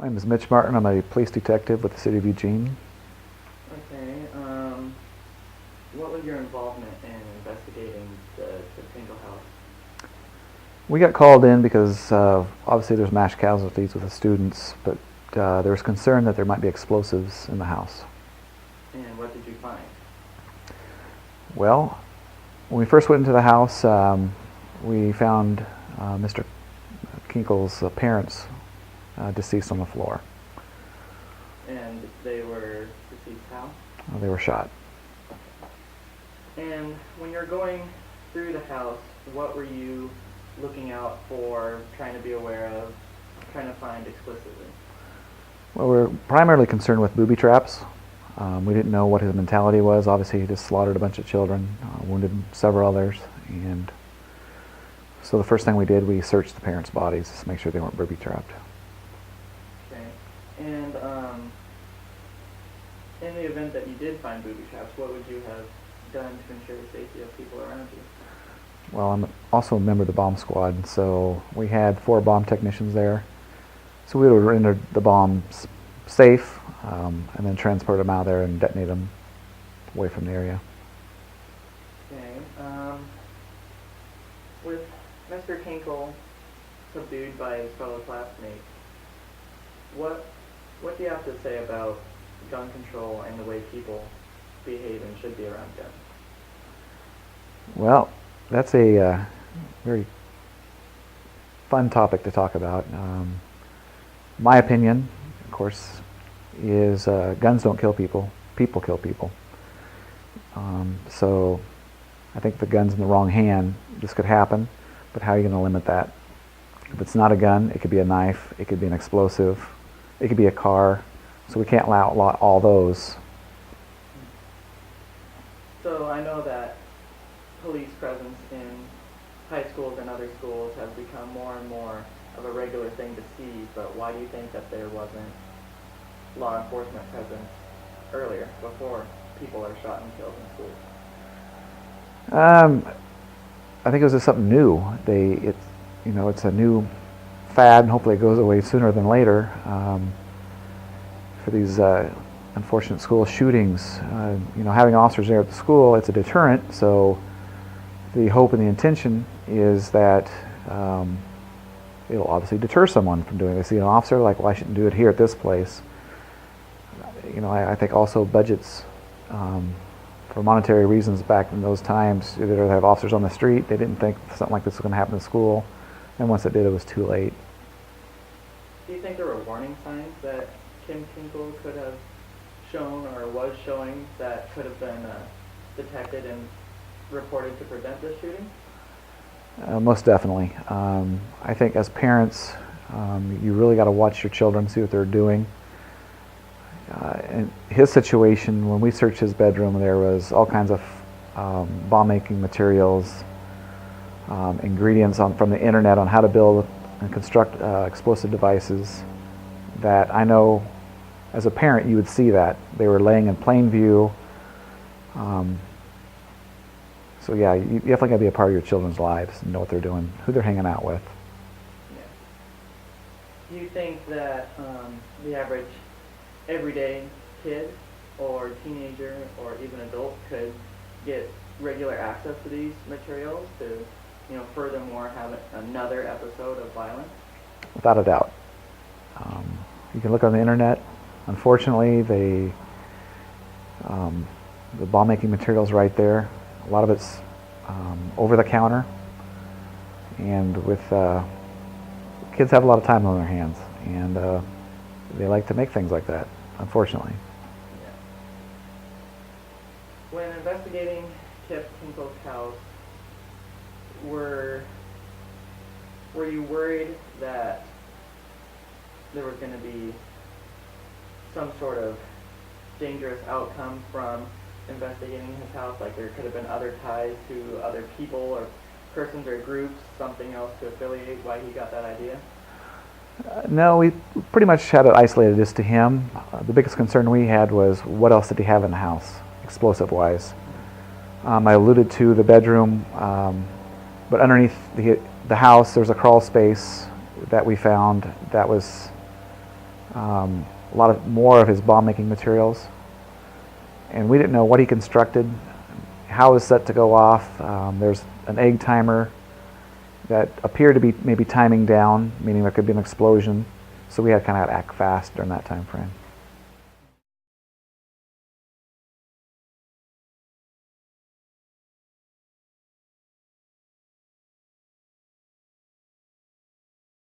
My name is Mitch Martin. I'm a police detective with the City of Eugene. Okay. What was your involvement in investigating the Tingle House? We got called in because obviously there's mass casualties with the students, but there was concern that there might be explosives in the house. And what did you find? Well, when we first went into the house, we found Mr. Kinkle's parents deceased on the floor. And they were deceased how? They were shot. And when you're going through the house, what were you looking out for, trying to be aware of, trying to find explicitly? Well, we're primarily concerned with booby traps. We didn't know what his mentality was. Obviously, he just slaughtered a bunch of children, wounded several others, and so the first thing we did, we searched the parents' bodies to make sure they weren't booby trapped. Okay. And in the event that you did find booby traps, what would you have done to ensure the safety of people around you? Well, I'm also a member of the bomb squad, so we had 4 bomb technicians there. So we would render the bombs safe and then transport them out there and detonate them away from the area. Okay. With Mr. Kinkle subdued by his fellow classmates, what do you have to say about gun control and the way people behave and should be around guns? Well, that's a very fun topic to talk about. My opinion, of course, is guns don't kill people. People kill people. So I think the gun's in the wrong hand. This could happen, but how are you going to limit that? If it's not a gun, it could be a knife, it could be an explosive, it could be a car. So we can't outlaw all those. So I know that police presence in high schools and other schools has become more and more of a regular thing to see, but why do you think that there wasn't law enforcement presence earlier, before people are shot and killed in schools? I think it was just something new. It's a new fad, and hopefully it goes away sooner than later. For these unfortunate school shootings, having officers there at the school, it's a deterrent. So the hope and the intention is that it'll obviously deter someone from doing it. They see an officer, like, well, I shouldn't do it here at this place. I think also budgets, for monetary reasons back in those times, they'd rather have officers on the street. They didn't think something like this was going to happen in school. And once it did, it was too late. Do you think there were warning signs that Kim Kinkle could have shown or was showing that could have been detected and reported to prevent this shooting? Most definitely. I think as parents, you really got to watch your children, see what they're doing. In his situation, when we searched his bedroom, there was all kinds of bomb-making materials, ingredients from the internet on how to build and construct explosive devices that I know as a parent you would see that. They were laying in plain view. So yeah, you definitely got to be a part of your children's lives and know what they're doing, who they're hanging out with. Yeah. Do you think that the average everyday kid or teenager or even adult could get regular access to these materials to, furthermore have another episode of violence? Without a doubt. You can look on the internet. Unfortunately, the bomb-making material's right there. A lot of it's over the counter, and with kids have a lot of time on their hands, and they like to make things like that, unfortunately. Yeah. When investigating Kip Kinkle's house, were you worried that there was going to be some sort of dangerous outcome from investigating his house? Like there could have been other ties to other people or persons or groups, something else to affiliate why he got that idea? No, we pretty much had it isolated just to him. The biggest concern we had was what else did he have in the house, explosive-wise. I alluded to the bedroom, but underneath the house there's a crawl space that we found that was a lot of more of his bomb-making materials. And we didn't know what he constructed, how it was set to go off. There's an egg timer that appeared to be maybe timing down, meaning there could be an explosion. So we had kind of act fast during that time frame.